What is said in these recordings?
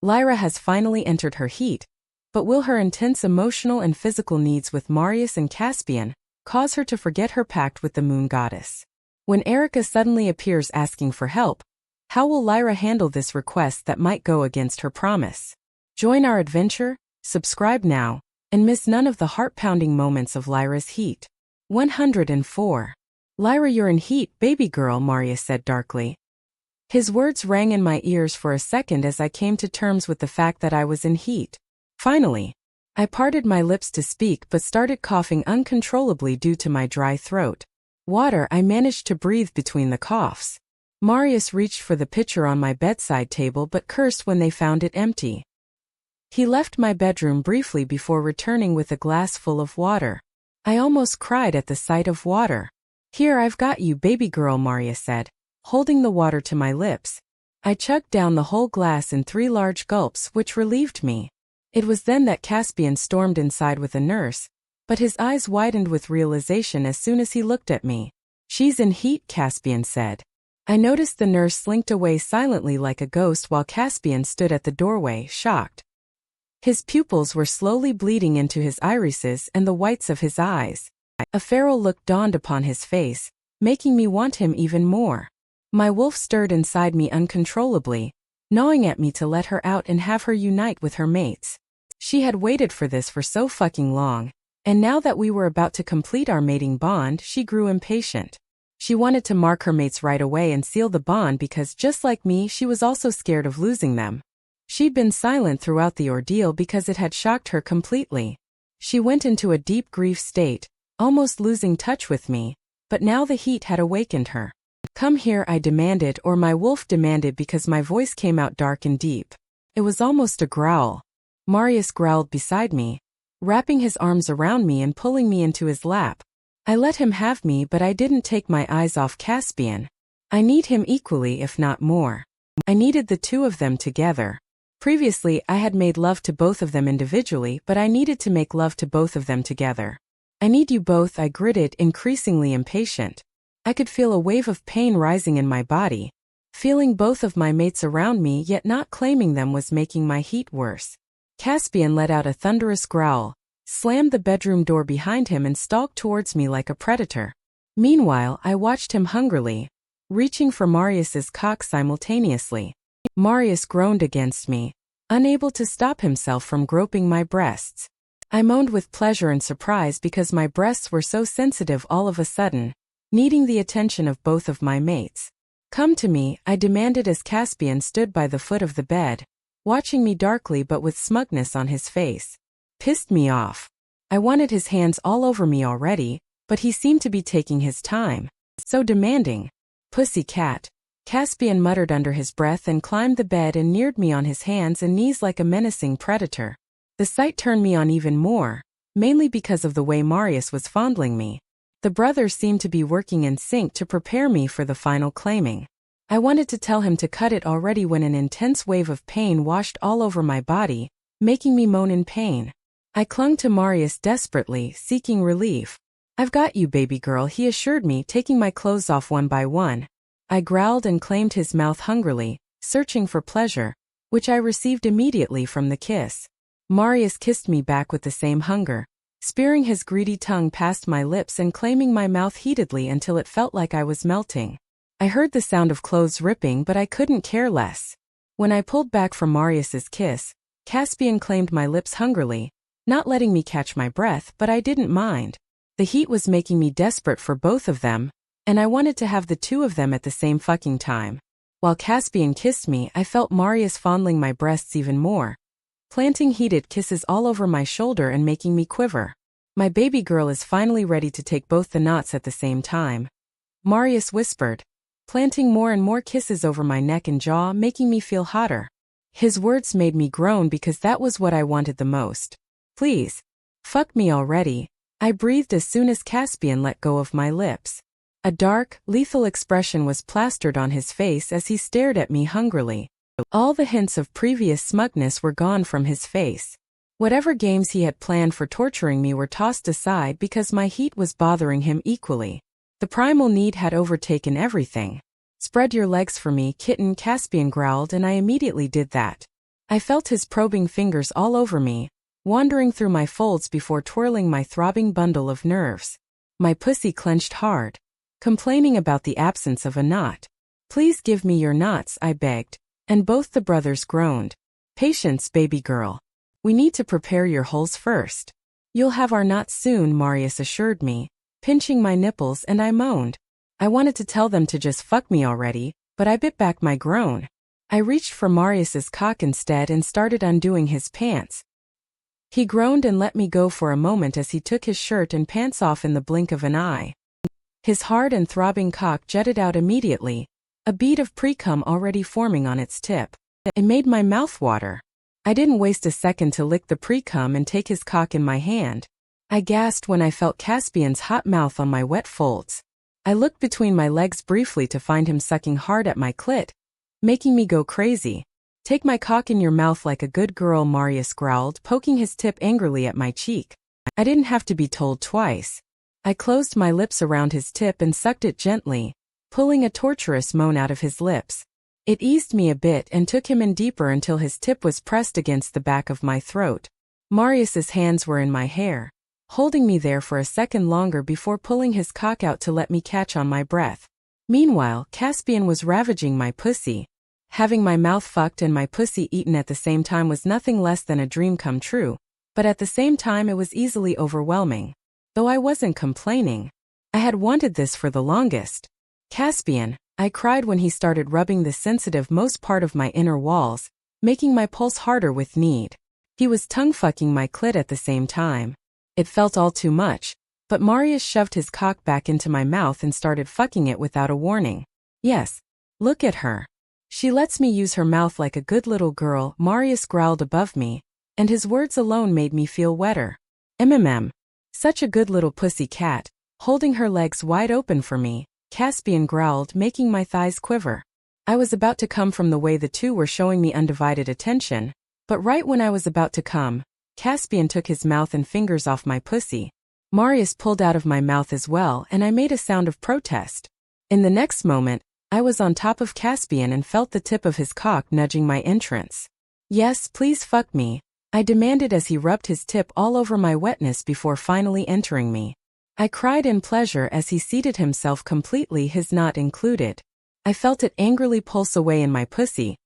Lyra has finally entered her heat, but will her intense emotional and physical needs with Marius and Caspian cause her to forget her pact with the moon goddess? When Arika suddenly appears asking for help, how will Lyra handle this request that might go against her promise? Join our adventure, subscribe now, and miss none of the heart-pounding moments of Lyra's heat. 104. Lyra, you're in heat, baby girl, Marius said darkly. His words rang in my ears for a second as I came to terms with the fact that I was in heat. Finally, I parted my lips to speak but started coughing uncontrollably due to my dry throat. Water, I managed to breathe between the coughs. Marius reached for the pitcher on my bedside table but cursed when they found it empty. He left my bedroom briefly before returning with a glass full of water. I almost cried at the sight of water. Here, I've got you, baby girl, Marius said, holding the water to my lips. I chugged down the whole glass in 3 large gulps, which relieved me. It was then that Caspian stormed inside with a nurse, but his eyes widened with realization as soon as he looked at me. She's in heat, Caspian said. I noticed the nurse slinked away silently like a ghost while Caspian stood at the doorway, shocked. His pupils were slowly bleeding into his irises and the whites of his eyes. A feral look dawned upon his face, making me want him even more. My wolf stirred inside me uncontrollably, gnawing at me to let her out and have her unite with her mates. She had waited for this for so fucking long, and now that we were about to complete our mating bond, she grew impatient. She wanted to mark her mates right away and seal the bond because, just like me, she was also scared of losing them. She'd been silent throughout the ordeal because it had shocked her completely. She went into a deep grief state, almost losing touch with me, but now the heat had awakened her. Come here, I demanded, or my wolf demanded, because my voice came out dark and deep. It was almost a growl. Marius growled beside me, wrapping his arms around me and pulling me into his lap. I let him have me, but I didn't take my eyes off Caspian. I need him equally, if not more. I needed the two of them together. Previously, I had made love to both of them individually, but I needed to make love to both of them together. I need you both, I gritted, increasingly impatient. I could feel a wave of pain rising in my body. Feeling both of my mates around me yet not claiming them was making my heat worse. Caspian let out a thunderous growl, slammed the bedroom door behind him and stalked towards me like a predator. Meanwhile, I watched him hungrily, reaching for Marius's cock simultaneously. Marius groaned against me, unable to stop himself from groping my breasts. I moaned with pleasure and surprise because my breasts were so sensitive all of a sudden, needing the attention of both of my mates. Come to me, I demanded as Caspian stood by the foot of the bed, watching me darkly but with smugness on his face. Pissed me off. I wanted his hands all over me already, but he seemed to be taking his time. So demanding. Pussy cat. Caspian muttered under his breath and climbed the bed and neared me on his hands and knees like a menacing predator. The sight turned me on even more, mainly because of the way Marius was fondling me. The brothers seemed to be working in sync to prepare me for the final claiming. I wanted to tell him to cut it already when an intense wave of pain washed all over my body, making me moan in pain. I clung to Marius desperately, seeking relief. I've got you, baby girl, he assured me, taking my clothes off one by one. I growled and claimed his mouth hungrily, searching for pleasure, which I received immediately from the kiss. Marius kissed me back with the same hunger, spearing his greedy tongue past my lips and claiming my mouth heatedly until it felt like I was melting. I heard the sound of clothes ripping, but I couldn't care less. When I pulled back from Marius's kiss, Caspian claimed my lips hungrily, not letting me catch my breath, but I didn't mind. The heat was making me desperate for both of them, and I wanted to have the two of them at the same fucking time. While Caspian kissed me, I felt Marius fondling my breasts even more, planting heated kisses all over my shoulder and making me quiver. My baby girl is finally ready to take both the knots at the same time, Marius whispered, planting more and more kisses over my neck and jaw, making me feel hotter. His words made me groan because that was what I wanted the most. Please, fuck me already, I breathed as soon as Caspian let go of my lips. A dark, lethal expression was plastered on his face as he stared at me hungrily. All the hints of previous smugness were gone from his face. Whatever games he had planned for torturing me were tossed aside because my heat was bothering him equally. The primal need had overtaken everything. Spread your legs for me, kitten, Caspian growled, and I immediately did that. I felt his probing fingers all over me, wandering through my folds before twirling my throbbing bundle of nerves. My pussy clenched hard, complaining about the absence of a knot. "Please give me your knots," I begged, and both the brothers groaned. "Patience, baby girl. We need to prepare your holes first." "You'll have our knots soon," Marius assured me, pinching my nipples, and I moaned. I wanted to tell them to just fuck me already, but I bit back my groan. I reached for Marius's cock instead and started undoing his pants. He groaned and let me go for a moment as he took his shirt and pants off in the blink of an eye. His hard and throbbing cock jutted out immediately, a bead of pre-cum already forming on its tip. It made my mouth water. I didn't waste a second to lick the pre-cum and take his cock in my hand. I gasped when I felt Caspian's hot mouth on my wet folds. I looked between my legs briefly to find him sucking hard at my clit, making me go crazy. "Take my cock in your mouth like a good girl," Marius growled, poking his tip angrily at my cheek. I didn't have to be told twice. I closed my lips around his tip and sucked it gently, pulling a torturous moan out of his lips. It eased me a bit and took him in deeper until his tip was pressed against the back of my throat. Marius's hands were in my hair, holding me there for a second longer before pulling his cock out to let me catch on my breath. Meanwhile, Caspian was ravaging my pussy. Having my mouth fucked and my pussy eaten at the same time was nothing less than a dream come true, but at the same time it was easily overwhelming. Though I wasn't complaining. I had wanted this for the longest. "Caspian," I cried when he started rubbing the sensitive most part of my inner walls, making my pulse harder with need. He was tongue-fucking my clit at the same time. It felt all too much, but Marius shoved his cock back into my mouth and started fucking it without a warning. "Yes. Look at her. She lets me use her mouth like a good little girl," Marius growled above me, and his words alone made me feel wetter. "MMM. Such a good little pussy cat," holding her legs wide open for me, Caspian growled, making my thighs quiver. I was about to come from the way the two were showing me undivided attention, but right when I was about to come, Caspian took his mouth and fingers off my pussy. Marius pulled out of my mouth as well, and I made a sound of protest. In the next moment, I was on top of Caspian and felt the tip of his cock nudging my entrance. "Yes, please fuck me," I demanded as he rubbed his tip all over my wetness before finally entering me. I cried in pleasure as he seated himself completely, his knot included. I felt it angrily pulse away in my pussy,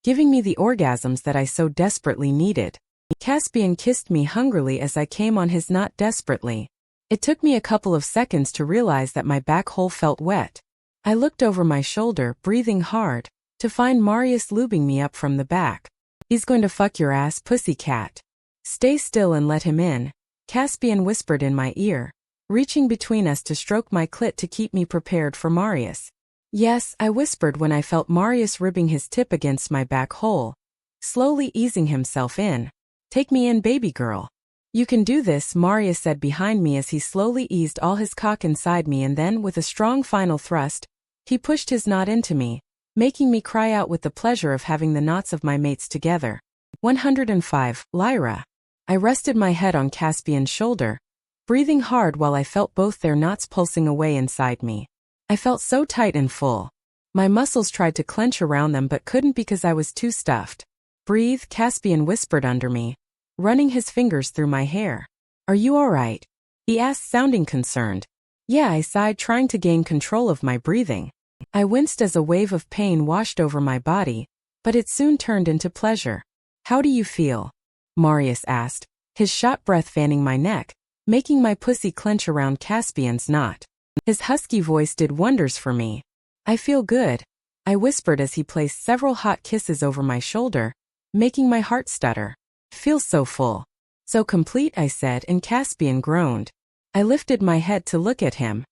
giving me the orgasms that I so desperately needed. Caspian kissed me hungrily as I came on his knot desperately. It took me a couple of seconds to realize that my back hole felt wet. I looked over my shoulder, breathing hard, to find Marius lubing me up from the back. "He's going to fuck your ass, pussycat. Stay still and let him in," Caspian whispered in my ear, reaching between us to stroke my clit to keep me prepared for Marius. "Yes," I whispered when I felt Marius ribbing his tip against my back hole, slowly easing himself in. "Take me in, baby girl. You can do this," Marius said behind me as he slowly eased all his cock inside me, and then, with a strong final thrust, he pushed his knot into me, making me cry out with the pleasure of having the knots of my mates together. 105, Lyra. I rested my head on Caspian's shoulder, breathing hard while I felt both their knots pulsing away inside me. I felt so tight and full. My muscles tried to clench around them but couldn't because I was too stuffed. "Breathe," Caspian whispered under me, running his fingers through my hair. "Are you all right?" he asked, sounding concerned. "Yeah," I sighed, trying to gain control of my breathing. I winced as a wave of pain washed over my body, but it soon turned into pleasure. "How do you feel?" Marius asked, his shot breath fanning my neck, making my pussy clench around Caspian's knot. His husky voice did wonders for me. "I feel good," I whispered as he placed several hot kisses over my shoulder, making my heart stutter. "Feels so full. So complete," I said, and Caspian groaned. I lifted my head to look at him.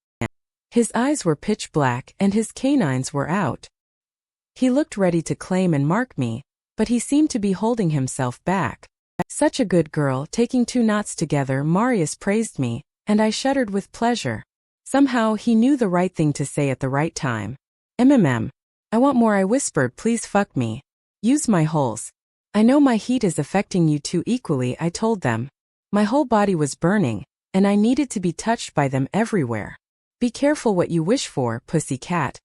His eyes were pitch black and his canines were out. He looked ready to claim and mark me, but he seemed to be holding himself back. "Such a good girl, taking two knots together," Marius praised me, and I shuddered with pleasure. Somehow he knew the right thing to say at the right time. "MMM. I want more," I whispered. "Please fuck me. Use my holes." "I know my heat is affecting you two equally," I told them. My whole body was burning, and I needed to be touched by them everywhere. "Be careful what you wish for, pussy cat."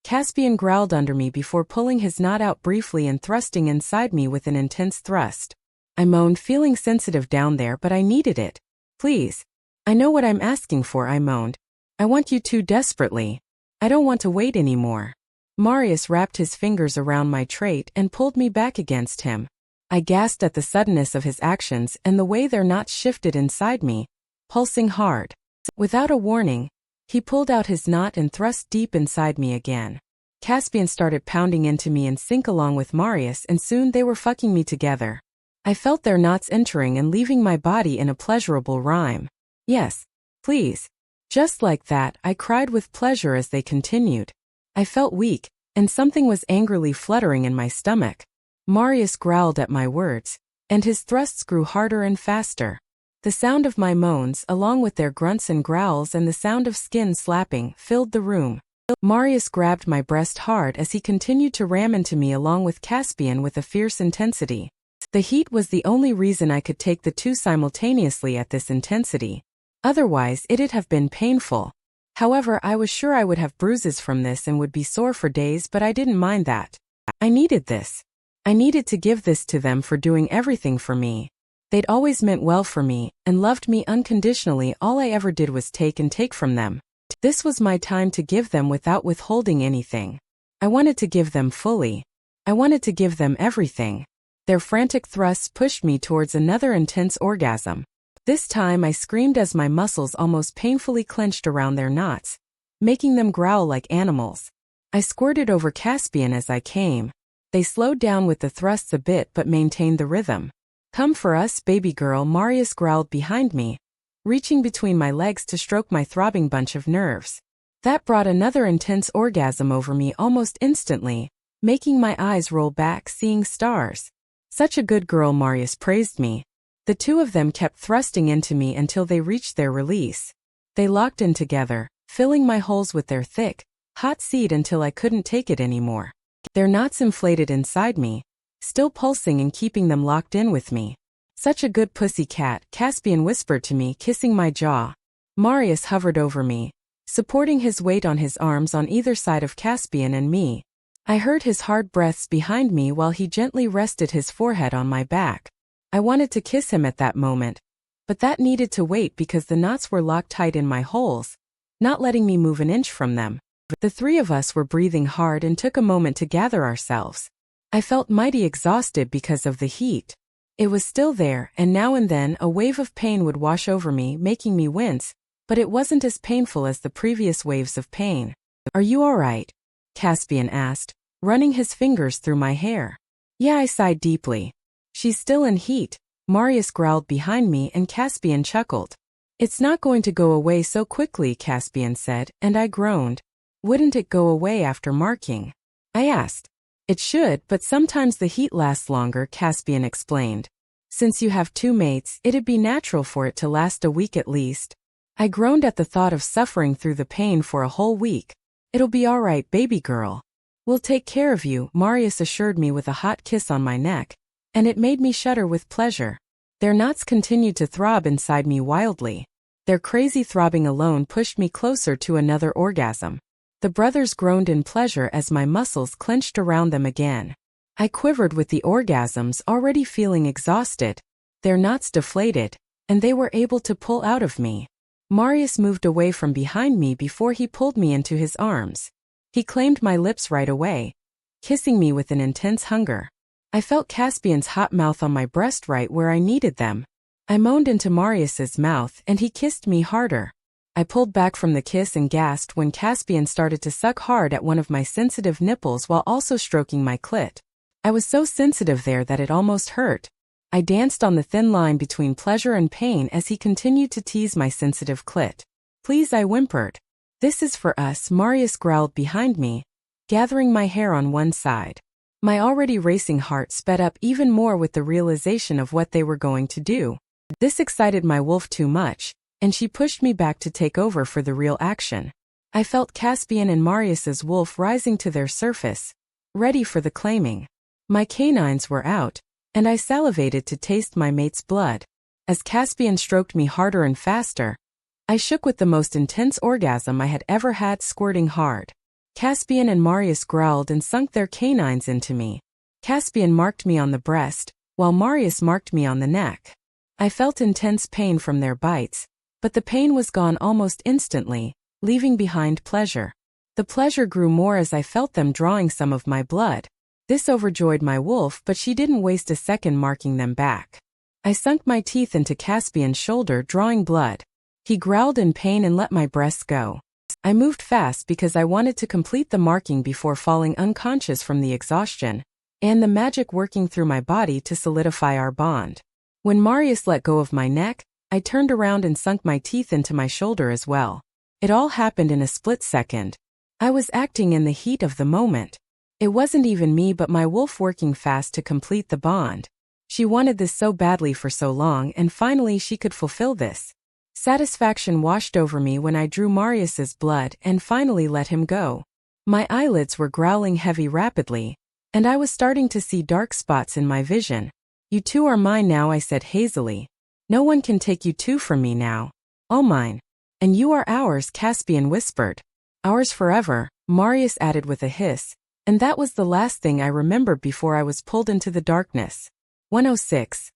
Caspian growled under me before pulling his knot out briefly and thrusting inside me with an intense thrust. I moaned, feeling sensitive down there, but I needed it. Please. I know what I'm asking for, I moaned. I want you to desperately. I don't want to wait anymore. Marius wrapped his fingers around my trait and pulled me back against him. I gasped at the suddenness of his actions and the way their knots shifted inside me, pulsing hard. Without a warning, he pulled out his knot and thrust deep inside me again. Caspian started pounding into me in sync along with Marius, and soon they were fucking me together. I felt their knots entering and leaving my body in a pleasurable rhyme. Yes, please. Just like that, I cried with pleasure as they continued. I felt weak, and something was angrily fluttering in my stomach. Marius growled at my words, and his thrusts grew harder and faster. The sound of my moans, along with their grunts and growls and the sound of skin slapping, filled the room. Marius grabbed my breast hard as he continued to ram into me along with Caspian with a fierce intensity. The heat was the only reason I could take the two simultaneously at this intensity. Otherwise, it'd have been painful. However, I was sure I would have bruises from this and would be sore for days, but I didn't mind that. I needed this. I needed to give this to them for doing everything for me. They'd always meant well for me and loved me unconditionally. All I ever did was take and take from them. This was my time to give them without withholding anything. I wanted to give them fully. I wanted to give them everything. Their frantic thrusts pushed me towards another intense orgasm. This time I screamed as my muscles almost painfully clenched around their knots, making them growl like animals. I squirted over Caspian as I came. They slowed down with the thrusts a bit but maintained the rhythm. Come for us, baby girl, Marius growled behind me, reaching between my legs to stroke my throbbing bunch of nerves. That brought another intense orgasm over me almost instantly, making my eyes roll back, seeing stars. Such a good girl, Marius praised me. The two of them kept thrusting into me until they reached their release. They locked in together, filling my holes with their thick, hot seed until I couldn't take it anymore. Their knots inflated inside me, still pulsing and keeping them locked in with me. Such a good pussy cat, Caspian whispered to me, kissing my jaw. Marius hovered over me, supporting his weight on his arms on either side of Caspian and me. I heard his hard breaths behind me while he gently rested his forehead on my back. I wanted to kiss him at that moment, but that needed to wait because the knots were locked tight in my holes, not letting me move an inch from them. The three of us were breathing hard and took a moment to gather ourselves. I felt mighty exhausted because of the heat. It was still there, and now and then a wave of pain would wash over me, making me wince, but it wasn't as painful as the previous waves of pain. Are you all right? Caspian asked, running his fingers through my hair. Yeah, I sighed deeply. She's still in heat, Marius growled behind me, and Caspian chuckled. It's not going to go away so quickly, Caspian said, and I groaned. Wouldn't it go away after marking? I asked. It should, but sometimes the heat lasts longer, Caspian explained. Since you have two mates, it'd be natural for it to last a week at least. I groaned at the thought of suffering through the pain for a whole week. It'll be all right, baby girl. We'll take care of you, Marius assured me with a hot kiss on my neck, and it made me shudder with pleasure. Their knots continued to throb inside me wildly. Their crazy throbbing alone pushed me closer to another orgasm. The brothers groaned in pleasure as my muscles clenched around them again. I quivered with the orgasms, already feeling exhausted. Their knots deflated, and they were able to pull out of me. Marius moved away from behind me before he pulled me into his arms. He claimed my lips right away, kissing me with an intense hunger. I felt Caspian's hot mouth on my breast right where I needed them. I moaned into Marius's mouth and he kissed me harder. I pulled back from the kiss and gasped when Caspian started to suck hard at one of my sensitive nipples while also stroking my clit. I was so sensitive there that it almost hurt. I danced on the thin line between pleasure and pain as he continued to tease my sensitive clit. Please, I whimpered. This is for us, Marius growled behind me, gathering my hair on one side. My already racing heart sped up even more with the realization of what they were going to do. This excited my wolf too much, and she pushed me back to take over for the real action. I felt Caspian and Marius's wolf rising to their surface, ready for the claiming. My canines were out, and I salivated to taste my mate's blood. As Caspian stroked me harder and faster, I shook with the most intense orgasm I had ever had, squirting hard. Caspian and Marius growled and sunk their canines into me. Caspian marked me on the breast, while Marius marked me on the neck. I felt intense pain from their bites, but the pain was gone almost instantly, leaving behind pleasure. The pleasure grew more as I felt them drawing some of my blood. This overjoyed my wolf, but she didn't waste a second marking them back. I sunk my teeth into Caspian's shoulder, drawing blood. He growled in pain and let my breasts go. I moved fast because I wanted to complete the marking before falling unconscious from the exhaustion, and the magic working through my body to solidify our bond. When Marius let go of my neck, I turned around and sunk my teeth into my shoulder as well. It all happened in a split second. I was acting in the heat of the moment. It wasn't even me but my wolf working fast to complete the bond. She wanted this so badly for so long, and finally she could fulfill this. Satisfaction washed over me when I drew Marius's blood and finally let him go. My eyelids were growling heavy rapidly, and I was starting to see dark spots in my vision. "You two are mine now," I said hazily. "No one can take you two from me now. All mine." "And you are ours," Caspian whispered. "Ours forever," Marius added with a hiss, and that was the last thing I remembered before I was pulled into the darkness. 106.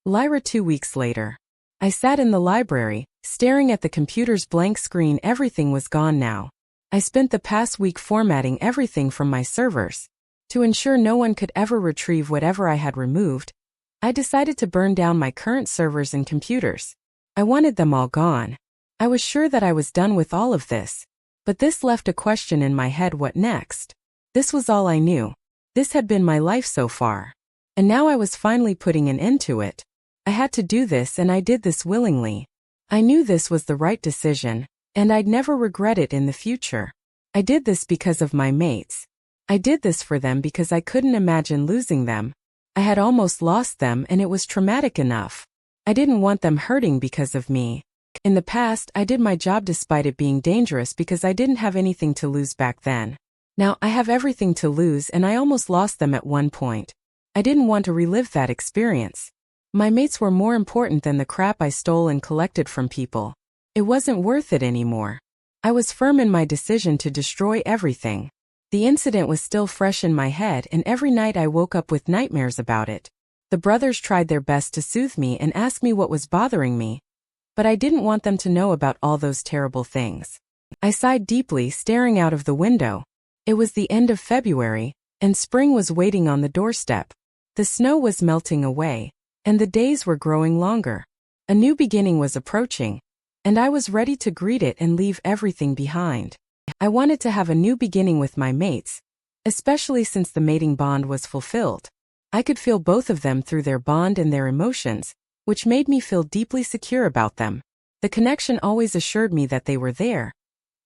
Lyra. 2 weeks later. I sat in the library, staring at the computer's blank screen. Everything was gone now. I spent the past week formatting everything from my servers. To ensure no one could ever retrieve whatever I had removed, I decided to burn down my current servers and computers. I wanted them all gone. I was sure that I was done with all of this. But this left a question in my head: what next? This was all I knew. This had been my life so far. And now I was finally putting an end to it. I had to do this, and I did this willingly. I knew this was the right decision, and I'd never regret it in the future. I did this because of my mates. I did this for them because I couldn't imagine losing them. I had almost lost them, and it was traumatic enough. I didn't want them hurting because of me. In the past, I did my job despite it being dangerous because I didn't have anything to lose back then. Now, I have everything to lose, and I almost lost them at one point. I didn't want to relive that experience. My mates were more important than the crap I stole and collected from people. It wasn't worth it anymore. I was firm in my decision to destroy everything. The incident was still fresh in my head, and every night I woke up with nightmares about it. The brothers tried their best to soothe me and ask me what was bothering me, but I didn't want them to know about all those terrible things. I sighed deeply, staring out of the window. It was the end of February, and spring was waiting on the doorstep. The snow was melting away, and the days were growing longer. A new beginning was approaching, and I was ready to greet it and leave everything behind. I wanted to have a new beginning with my mates, especially since the mating bond was fulfilled. I could feel both of them through their bond and their emotions, which made me feel deeply secure about them. The connection always assured me that they were there,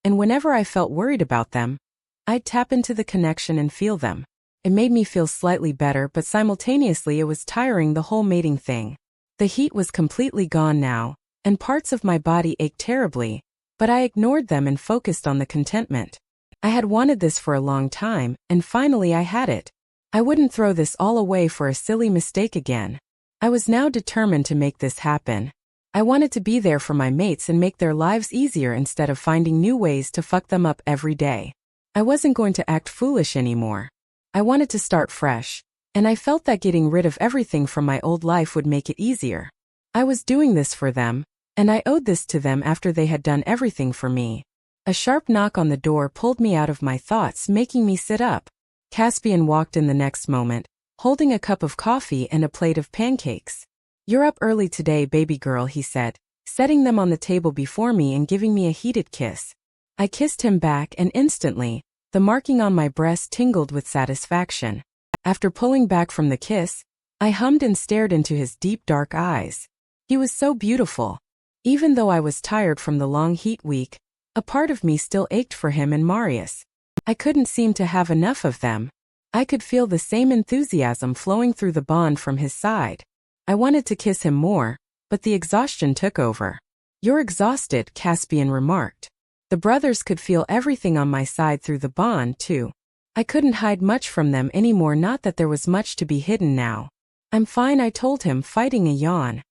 and whenever I felt worried about them, I'd tap into the connection and feel them. It made me feel slightly better, but simultaneously it was tiring, the whole mating thing. The heat was completely gone now, and parts of my body ached terribly, but I ignored them and focused on the contentment. I had wanted this for a long time, and finally I had it. I wouldn't throw this all away for a silly mistake again. I was now determined to make this happen. I wanted to be there for my mates and make their lives easier instead of finding new ways to fuck them up every day. I wasn't going to act foolish anymore. I wanted to start fresh, and I felt that getting rid of everything from my old life would make it easier. I was doing this for them, and I owed this to them after they had done everything for me. A sharp knock on the door pulled me out of my thoughts, making me sit up. Caspian walked in the next moment, holding a cup of coffee and a plate of pancakes. "You're up early today, baby girl," he said, setting them on the table before me and giving me a heated kiss. I kissed him back, and instantly, the marking on my breast tingled with satisfaction. After pulling back from the kiss, I hummed and stared into his deep dark eyes. He was so beautiful. Even though I was tired from the long heat week, a part of me still ached for him and Marius. I couldn't seem to have enough of them. I could feel the same enthusiasm flowing through the bond from his side. I wanted to kiss him more, but the exhaustion took over. "You're exhausted," Caspian remarked. The brothers could feel everything on my side through the bond, too. I couldn't hide much from them anymore, not that there was much to be hidden now. "I'm fine," I told him, fighting a yawn.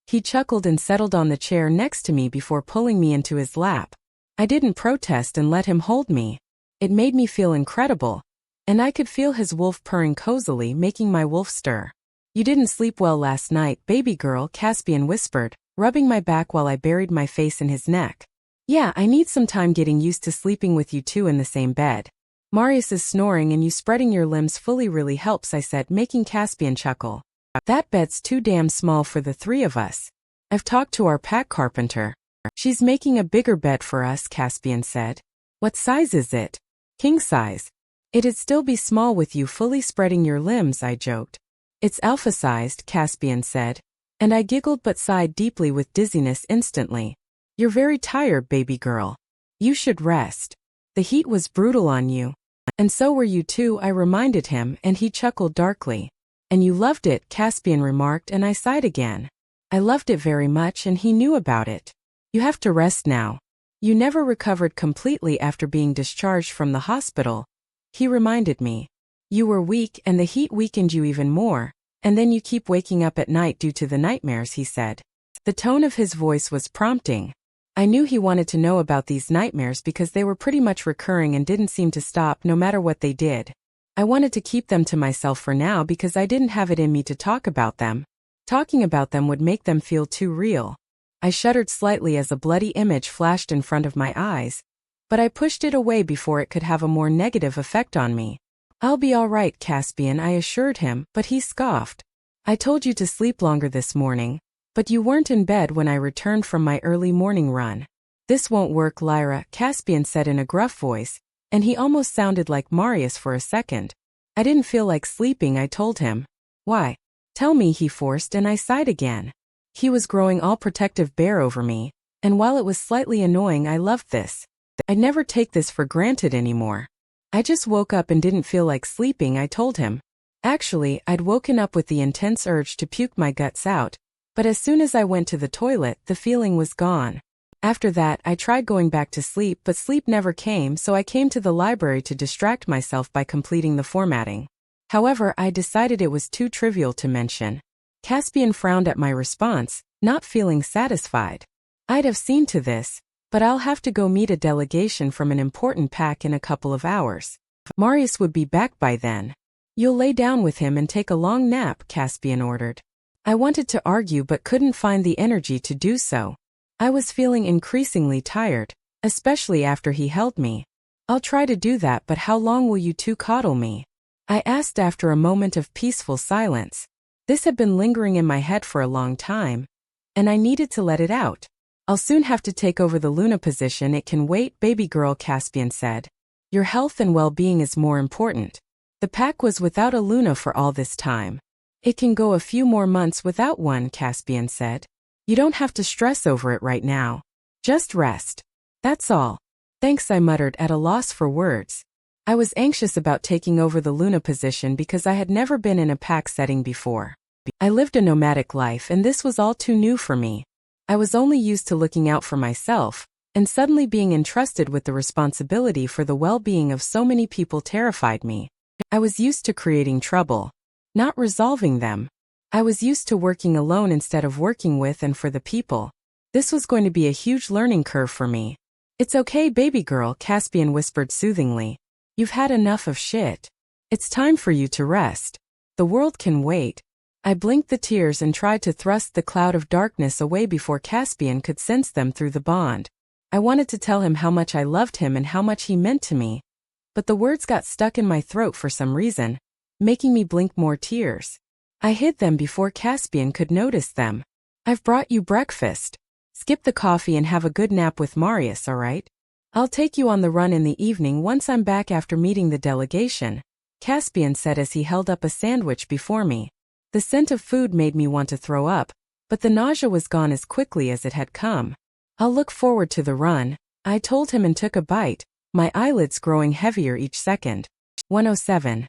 He chuckled and settled on the chair next to me before pulling me into his lap. I didn't protest and let him hold me. It made me feel incredible, and I could feel his wolf purring cozily, making my wolf stir. You didn't sleep well last night, baby girl, Caspian whispered, rubbing my back while I buried my face in his neck. Yeah, I need some time getting used to sleeping with you two in the same bed. Marius is snoring and you spreading your limbs fully really helps, I said, making Caspian chuckle. That bed's too damn small for the three of us. I've talked to our pack carpenter. She's making a bigger bed for us, Caspian said. What size is it? King size. It'd still be small with you fully spreading your limbs, I joked. It's alpha-sized, Caspian said. And I giggled but sighed deeply with dizziness instantly. You're very tired, baby girl. You should rest. The heat was brutal on you. And so were you too, I reminded him, and he chuckled darkly. And you loved it, Caspian remarked, and I sighed again. I loved it very much and he knew about it. You have to rest now. You never recovered completely after being discharged from the hospital. He reminded me. You were weak and the heat weakened you even more, and then you keep waking up at night due to the nightmares, he said. The tone of his voice was prompting. I knew he wanted to know about these nightmares because they were pretty much recurring and didn't seem to stop no matter what they did. I wanted to keep them to myself for now because I didn't have it in me to talk about them. Talking about them would make them feel too real. I shuddered slightly as a bloody image flashed in front of my eyes, but I pushed it away before it could have a more negative effect on me. I'll be all right, Caspian, I assured him, but he scoffed. I told you to sleep longer this morning, but you weren't in bed when I returned from my early morning run. This won't work, Lyra, Caspian said in a gruff voice, and he almost sounded like Marius for a second. I didn't feel like sleeping, I told him. Why? Tell me, he forced, and I sighed again. He was growing all protective bear over me, and while it was slightly annoying, I loved this. I'd never take this for granted anymore. I just woke up and didn't feel like sleeping, I told him. Actually, I'd woken up with the intense urge to puke my guts out, but as soon as I went to the toilet, the feeling was gone. After that, I tried going back to sleep, but sleep never came, so I came to the library to distract myself by completing the formatting. However, I decided it was too trivial to mention. Caspian frowned at my response, not feeling satisfied. I'd have seen to this, but I'll have to go meet a delegation from an important pack in a couple of hours. Marius would be back by then. You'll lay down with him and take a long nap, Caspian ordered. I wanted to argue but couldn't find the energy to do so. I was feeling increasingly tired, especially after he held me. I'll try to do that, but how long will you two coddle me? I asked after a moment of peaceful silence. This had been lingering in my head for a long time, and I needed to let it out. I'll soon have to take over the Luna position. It can wait, baby girl, Caspian said. Your health and well-being is more important. The pack was without a Luna for all this time. It can go a few more months without one, Caspian said. You don't have to stress over it right now. Just rest. That's all. Thanks, I muttered at a loss for words. I was anxious about taking over the Luna position because I had never been in a pack setting before. I lived a nomadic life and this was all too new for me. I was only used to looking out for myself, and suddenly being entrusted with the responsibility for the well-being of so many people terrified me. I was used to creating trouble, not resolving them. I was used to working alone instead of working with and for the people. This was going to be a huge learning curve for me. It's okay, baby girl, Caspian whispered soothingly. You've had enough of shit. It's time for you to rest. The world can wait. I blinked the tears and tried to thrust the cloud of darkness away before Caspian could sense them through the bond. I wanted to tell him how much I loved him and how much he meant to me, but the words got stuck in my throat for some reason, making me blink more tears. I hid them before Caspian could notice them. I've brought you breakfast. Skip the coffee and have a good nap with Marius, all right? I'll take you on the run in the evening once I'm back after meeting the delegation, Caspian said as he held up a sandwich before me. The scent of food made me want to throw up, but the nausea was gone as quickly as it had come. I'll look forward to the run, I told him and took a bite, my eyelids growing heavier each second. 107.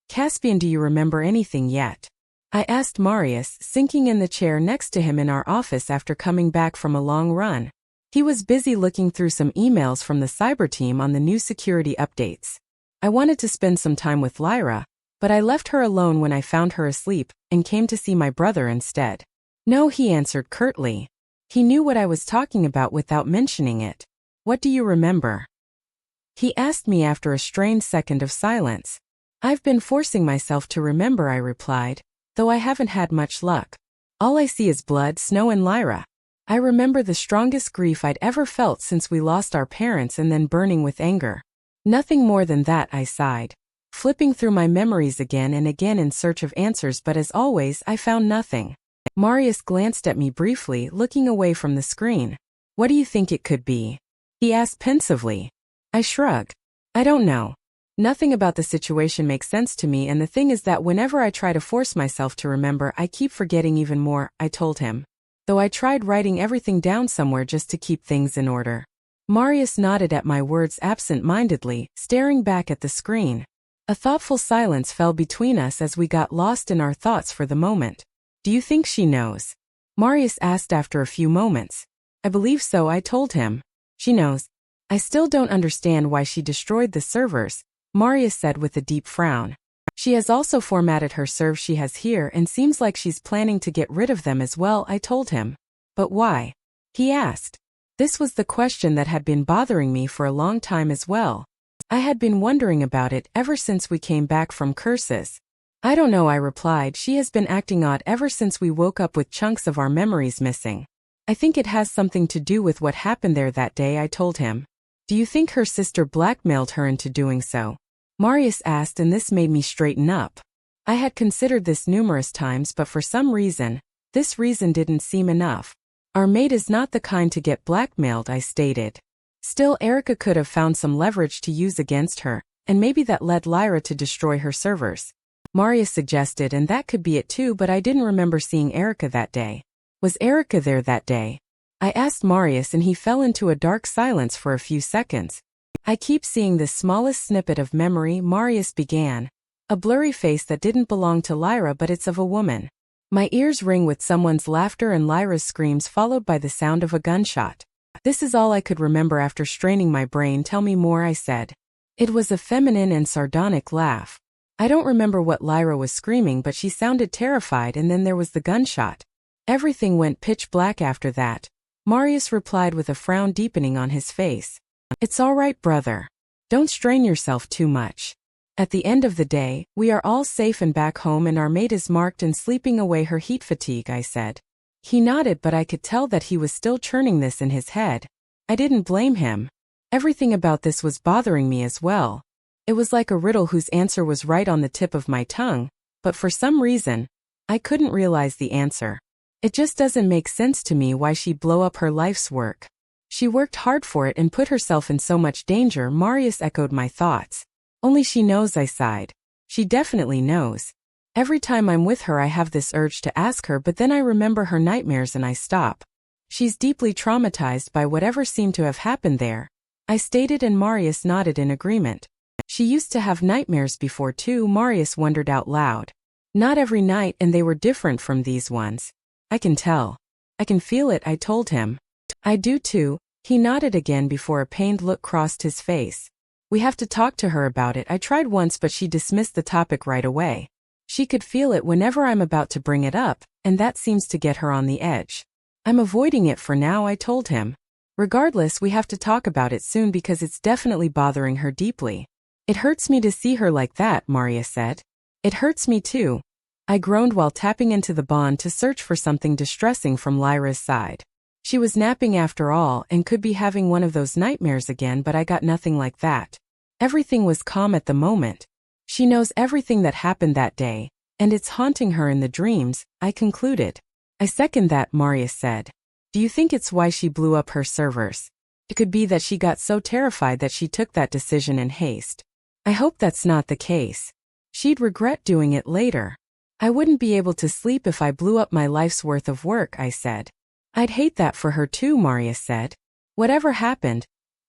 Caspian, do you remember anything yet? I asked Marius, sinking in the chair next to him in our office after coming back from a long run. He was busy looking through some emails from the cyber team on the new security updates. I wanted to spend some time with Lyra, but I left her alone when I found her asleep, and came to see my brother instead. No, he answered curtly. He knew what I was talking about without mentioning it. What do you remember? He asked me after a strained second of silence. I've been forcing myself to remember, I replied, though I haven't had much luck. All I see is blood, snow, and Lyra. I remember the strongest grief I'd ever felt since we lost our parents and then burning with anger. Nothing more than that, I sighed, flipping through my memories again and again in search of answers, but as always, I found nothing. Marius glanced at me briefly, looking away from the screen. What do you think it could be? He asked pensively. I shrugged. I don't know. Nothing about the situation makes sense to me, and the thing is that whenever I try to force myself to remember, I keep forgetting even more, I told him. Though I tried writing everything down somewhere just to keep things in order. Marius nodded at my words absent-mindedly, staring back at the screen. A thoughtful silence fell between us as we got lost in our thoughts for the moment. Do you think she knows? Marius asked after a few moments. I believe so, I told him. She knows. I still don't understand why she destroyed the servers, Marius said with a deep frown. She has also formatted her servers she has here and seems like she's planning to get rid of them as well, I told him. But why? He asked. This was the question that had been bothering me for a long time as well. I had been wondering about it ever since we came back from curses. I don't know, I replied. She has been acting odd ever since we woke up with chunks of our memories missing. I think it has something to do with what happened there that day, I told him. Do you think her sister blackmailed her into doing so? Marius asked, and this made me straighten up. I had considered this numerous times, but for some reason, this reason didn't seem enough. Our maid is not the kind to get blackmailed, I stated. Still, Arika could have found some leverage to use against her, and maybe that led Lyra to destroy her servers. Marius suggested, and that could be it too, but I didn't remember seeing Arika that day. Was Arika there that day? I asked Marius, and he fell into a dark silence for a few seconds. I keep seeing this smallest snippet of memory, Marius began. A blurry face that didn't belong to Lyra, but it's of a woman. My ears ring with someone's laughter and Lyra's screams, followed by the sound of a gunshot. This is all I could remember after straining my brain. Tell me more, I said. It was a feminine and sardonic laugh. I don't remember what Lyra was screaming, but she sounded terrified, and then there was the gunshot. Everything went pitch black after that. Marius replied with a frown deepening on his face. It's all right, brother. Don't strain yourself too much. At the end of the day, we are all safe and back home, and our maid is marked and sleeping away her heat fatigue, I said. He nodded, but I could tell that he was still churning this in his head. I didn't blame him. Everything about this was bothering me as well. It was like a riddle whose answer was right on the tip of my tongue, but for some reason, I couldn't realize the answer. It just doesn't make sense to me why she'd blow up her life's work. She worked hard for it and put herself in so much danger. Marius echoed my thoughts. Only she knows, I sighed. She definitely knows. Every time I'm with her I have this urge to ask her, but then I remember her nightmares and I stop. She's deeply traumatized by whatever seemed to have happened there, I stated, and Marius nodded in agreement. She used to have nightmares before too, Marius wondered out loud. Not every night, and they were different from these ones. I can tell. I can feel it, I told him. I do too. He nodded again before a pained look crossed his face. We have to talk to her about it. I tried once, but she dismissed the topic right away. She could feel it whenever I'm about to bring it up, and that seems to get her on the edge. I'm avoiding it for now, I told him. Regardless, we have to talk about it soon because it's definitely bothering her deeply. It hurts me to see her like that, Marius said. It hurts me too. I groaned while tapping into the bond to search for something distressing from Lyra's side. She was napping after all and could be having one of those nightmares again, but I got nothing like that. Everything was calm at the moment. She knows everything that happened that day, and it's haunting her in the dreams, I concluded. I second that, Marius said. Do you think it's why she blew up her servers? It could be that she got so terrified that she took that decision in haste. I hope that's not the case. She'd regret doing it later. I wouldn't be able to sleep if I blew up my life's worth of work, I said. I'd hate that for her too, Marius said. Whatever happened,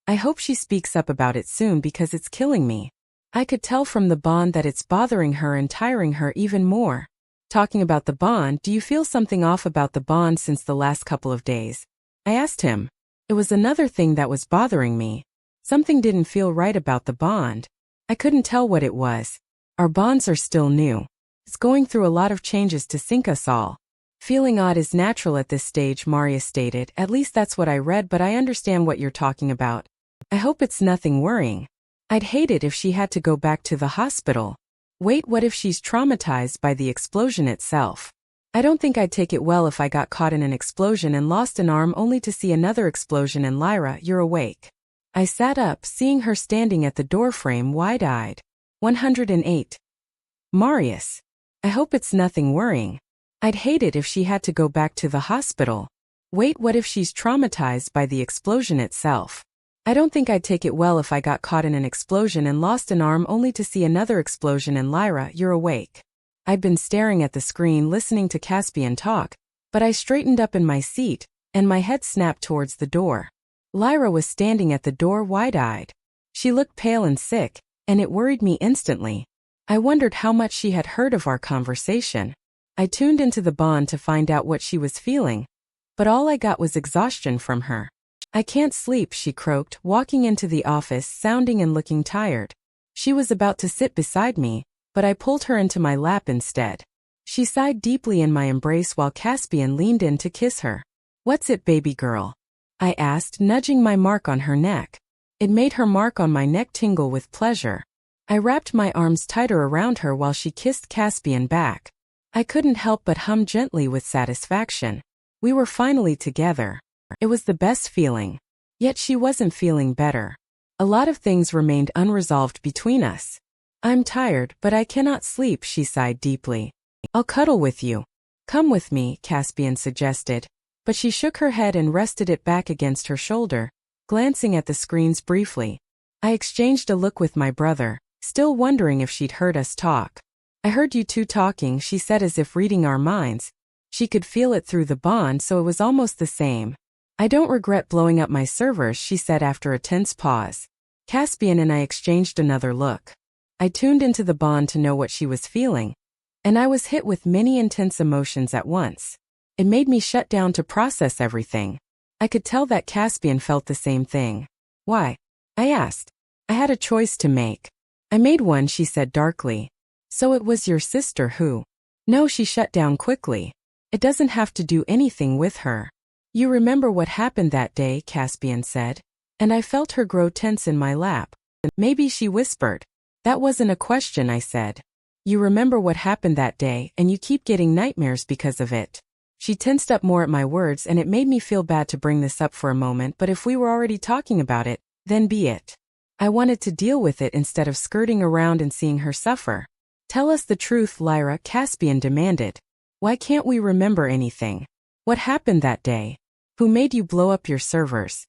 I hope she speaks up about it soon because it's killing me. I could tell from the bond that it's bothering her and tiring her even more. Talking about the bond, do you feel something off about the bond since the last couple of days? I asked him. It was another thing that was bothering me. Something didn't feel right about the bond. I couldn't tell what it was. Our bonds are still new. It's going through a lot of changes to sync us all. Feeling odd is natural at this stage, Marius stated. At least that's what I read, but I understand what you're talking about. I hope it's nothing worrying. I'd hate it if she had to go back to the hospital. Wait, what if she's traumatized by the explosion itself? I don't think I'd take it well if I got caught in an explosion and lost an arm only to see another explosion. And Lyra, you're awake. I sat up, seeing her standing at the doorframe wide-eyed. 108. Marius. I hope it's nothing worrying. I'd hate it if she had to go back to the hospital. Wait, what if she's traumatized by the explosion itself? I don't think I'd take it well if I got caught in an explosion and lost an arm only to see another explosion. And Lyra, you're awake. I'd been staring at the screen listening to Caspian talk, but I straightened up in my seat, and my head snapped towards the door. Lyra was standing at the door wide-eyed. She looked pale and sick, and it worried me instantly. I wondered how much she had heard of our conversation. I tuned into the bond to find out what she was feeling, but all I got was exhaustion from her. I can't sleep, she croaked, walking into the office sounding and looking tired. She was about to sit beside me, but I pulled her into my lap instead. She sighed deeply in my embrace while Caspian leaned in to kiss her. What's it, baby girl? I asked, nudging my mark on her neck. It made her mark on my neck tingle with pleasure. I wrapped my arms tighter around her while she kissed Caspian back. I couldn't help but hum gently with satisfaction. We were finally together. It was the best feeling. Yet she wasn't feeling better. A lot of things remained unresolved between us. I'm tired, but I cannot sleep, she sighed deeply. I'll cuddle with you. Come with me, Caspian suggested, but she shook her head and rested it back against her shoulder, glancing at the screens briefly. I exchanged a look with my brother, still wondering if she'd heard us talk. I heard you two talking, she said, as if reading our minds. She could feel it through the bond, so it was almost the same. I don't regret blowing up my servers, she said after a tense pause. Caspian and I exchanged another look. I tuned into the bond to know what she was feeling, and I was hit with many intense emotions at once. It made me shut down to process everything. I could tell that Caspian felt the same thing. Why? I asked. I had a choice to make. I made one, she said darkly. So it was your sister who? No, she shut down quickly. It doesn't have to do anything with her. You remember what happened that day, Caspian said, and I felt her grow tense in my lap. Maybe, she whispered. That wasn't a question, I said. You remember what happened that day, and you keep getting nightmares because of it. She tensed up more at my words, and it made me feel bad to bring this up for a moment, but if we were already talking about it, then be it. I wanted to deal with it instead of skirting around and seeing her suffer. Tell us the truth, Lyra, Caspian demanded. Why can't we remember anything? What happened that day? Who made you blow up your servers?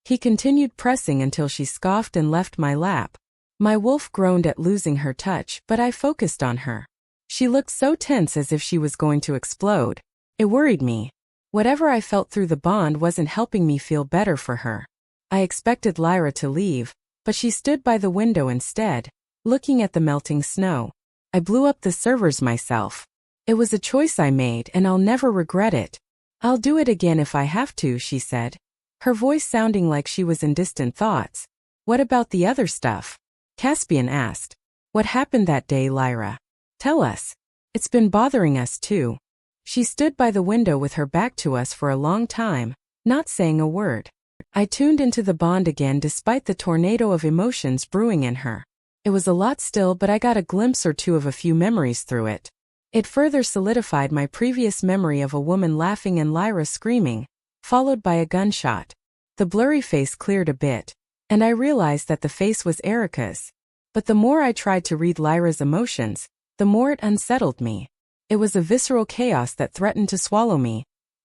He continued pressing until she scoffed and left my lap. My wolf groaned at losing her touch, but I focused on her. She looked so tense, as if she was going to explode. It worried me. Whatever I felt through the bond wasn't helping me feel better for her. I expected Lyra to leave, but she stood by the window instead, looking at the melting snow. I blew up the servers myself. It was a choice I made, and I'll never regret it. I'll do it again if I have to, she said, her voice sounding like she was in distant thoughts. What about the other stuff? Caspian asked. What happened that day, Lyra? Tell us. It's been bothering us too. She stood by the window with her back to us for a long time, not saying a word. I tuned into the bond again despite the tornado of emotions brewing in her. It was a lot still, but I got a glimpse or two of a few memories through it. It further solidified my previous memory of a woman laughing and Lyra screaming, followed by a gunshot. The blurry face cleared a bit, and I realized that the face was Arika's. But the more I tried to read Lyra's emotions, the more it unsettled me. It was a visceral chaos that threatened to swallow me.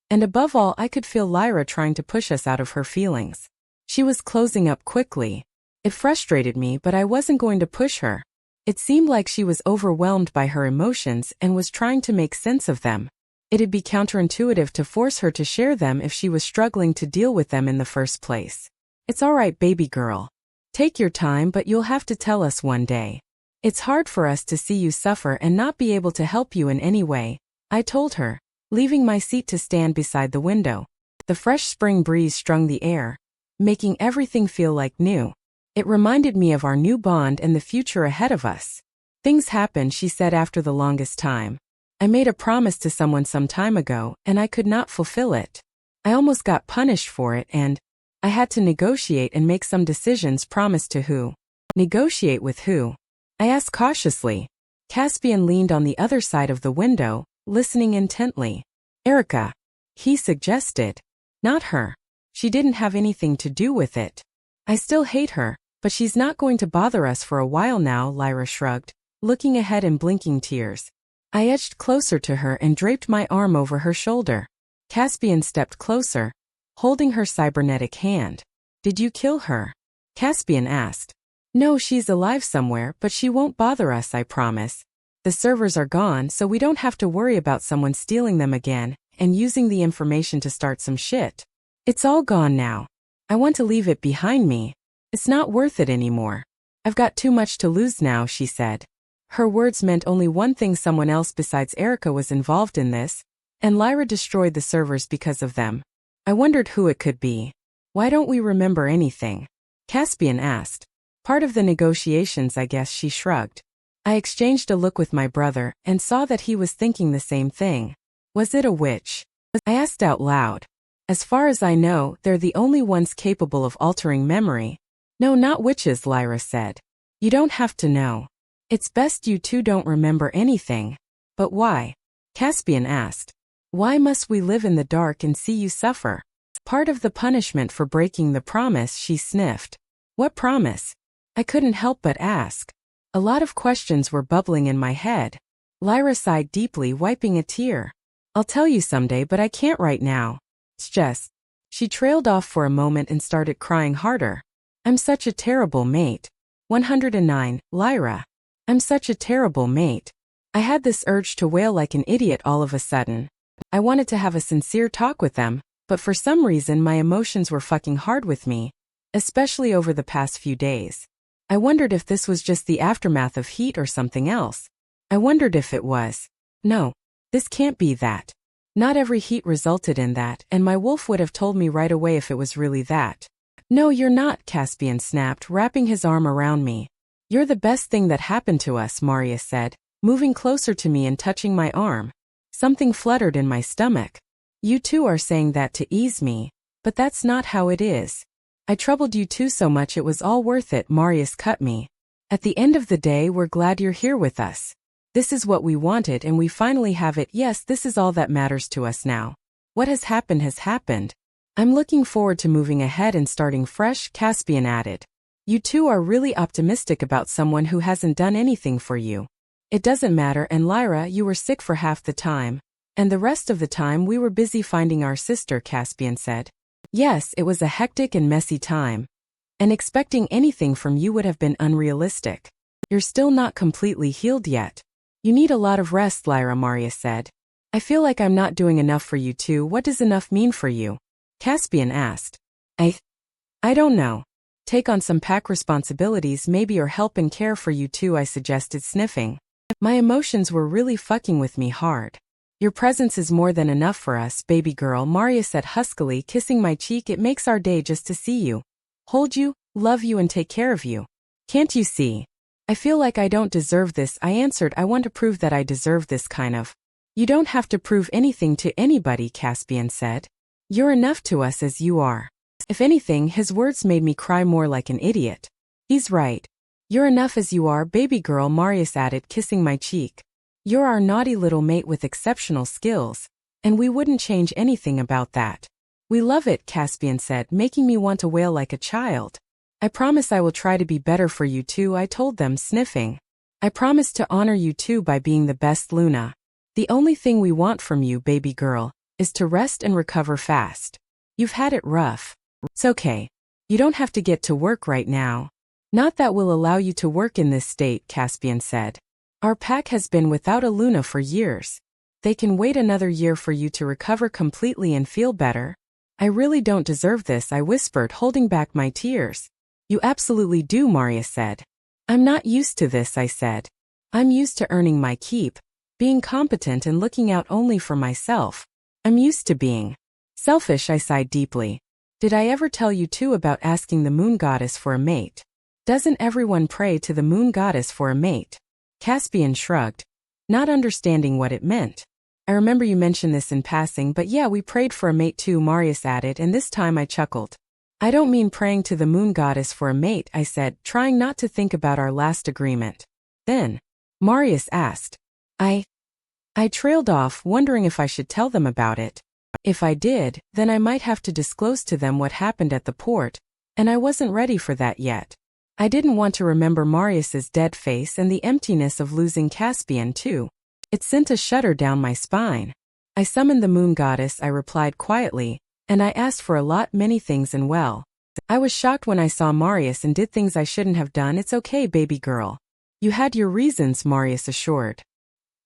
And above all, I could feel Lyra trying to push us out of her feelings. She was closing up quickly. It frustrated me, but I wasn't going to push her. It seemed like she was overwhelmed by her emotions and was trying to make sense of them. It'd be counterintuitive to force her to share them if she was struggling to deal with them in the first place. It's all right, baby girl. Take your time, but you'll have to tell us one day. It's hard for us to see you suffer and not be able to help you in any way, I told her, leaving my seat to stand beside the window. The fresh spring breeze strung the air, making everything feel like new. It reminded me of our new bond and the future ahead of us. Things happen, she said after the longest time. I made a promise to someone some time ago, and I could not fulfill it. I almost got punished for it, and I had to negotiate and make some decisions. Promised to who? Negotiate with who? I asked cautiously. Caspian leaned on the other side of the window, listening intently. Arika. He suggested. Not her. She didn't have anything to do with it. I still hate her, but she's not going to bother us for a while now, Lyra shrugged, looking ahead and blinking tears. I edged closer to her and draped my arm over her shoulder. Caspian stepped closer, holding her cybernetic hand. Did you kill her? Caspian asked. No, she's alive somewhere, but she won't bother us, I promise. The servers are gone, so we don't have to worry about someone stealing them again and using the information to start some shit. It's all gone now. I want to leave it behind me. It's not worth it anymore. I've got too much to lose now, she said. Her words meant only one thing: someone else besides Arika was involved in this, and Lyra destroyed the servers because of them. I wondered who it could be. Why don't we remember anything? Caspian asked. Part of the negotiations, I guess, she shrugged. I exchanged a look with my brother and saw that he was thinking the same thing. Was it a witch? I asked out loud. As far as I know, they're the only ones capable of altering memory. No, not witches, Lyra said. You don't have to know. It's best you two don't remember anything. But why? Caspian asked. Why must we live in the dark and see you suffer? Part of the punishment for breaking the promise, she sniffed. What promise? I couldn't help but ask. A lot of questions were bubbling in my head. Lyra sighed deeply, wiping a tear. I'll tell you someday, but I can't right now. It's just. She trailed off for a moment and started crying harder. I'm such a terrible mate. 109, Lyra. I'm such a terrible mate. I had this urge to wail like an idiot all of a sudden. I wanted to have a sincere talk with them, but for some reason my emotions were fucking hard with me, especially over the past few days. I wondered if this was just the aftermath of heat or something else. I wondered if it was. No, this can't be that. Not every heat resulted in that, and my wolf would have told me right away if it was really that. No, you're not, Caspian snapped, wrapping his arm around me. You're the best thing that happened to us, Marius said, moving closer to me and touching my arm. Something fluttered in my stomach. You two are saying that to ease me, but that's not how it is. I troubled you two so much it was all worth it, Marius cut me. At the end of the day, we're glad you're here with us. This is what we wanted and we finally have it. Yes, this is all that matters to us now. What has happened has happened. I'm looking forward to moving ahead and starting fresh, Caspian added. You two are really optimistic about someone who hasn't done anything for you. It doesn't matter, and Lyra, you were sick for half the time. And the rest of the time we were busy finding our sister, Caspian said. Yes, it was a hectic and messy time. And expecting anything from you would have been unrealistic. You're still not completely healed yet. You need a lot of rest, Lyra, Marius said. I feel like I'm not doing enough for you two. What does enough mean for you? Caspian asked. I don't know. Take on some pack responsibilities maybe, or help and care for you two, I suggested, sniffing. My emotions were really fucking with me hard. Your presence is more than enough for us, baby girl, Marius said huskily, kissing my cheek. It makes our day just to see you, hold you, love you and take care of you. Can't you see? I feel like I don't deserve this, I answered. I want to prove that I deserve this kind of. You don't have to prove anything to anybody, Caspian said. You're enough to us as you are. If anything, his words made me cry more like an idiot. He's right. You're enough as you are, baby girl, Marius added, kissing my cheek. You're our naughty little mate with exceptional skills, and we wouldn't change anything about that. We love it, Caspian said, making me want to wail like a child. I promise I will try to be better for you two, I told them, sniffing. I promise to honor you two by being the best, Luna. The only thing we want from you, baby girl, is to rest and recover fast. You've had it rough. It's okay. You don't have to get to work right now. Not that we'll allow you to work in this state, Caspian said. Our pack has been without a Luna for years. They can wait another year for you to recover completely and feel better. I really don't deserve this, I whispered, holding back my tears. You absolutely do, Marius said. I'm not used to this, I said. I'm used to earning my keep, being competent and looking out only for myself. I'm used to being selfish, I sighed deeply. Did I ever tell you two about asking the moon goddess for a mate? Doesn't everyone pray to the moon goddess for a mate? Caspian shrugged, not understanding what it meant. I remember you mentioned this in passing, but yeah, we prayed for a mate too, Marius added, and this time I chuckled. I don't mean praying to the moon goddess for a mate, I said, trying not to think about our last agreement. Then, Marius asked. I trailed off, wondering if I should tell them about it. If I did, then I might have to disclose to them what happened at the port, and I wasn't ready for that yet. I didn't want to remember Marius's dead face and the emptiness of losing Caspian too. It sent a shudder down my spine. I summoned the moon goddess, I replied quietly, and I asked for many things and well. I was shocked when I saw Marius and did things I shouldn't have done. It's okay, baby girl. You had your reasons, Marius assured.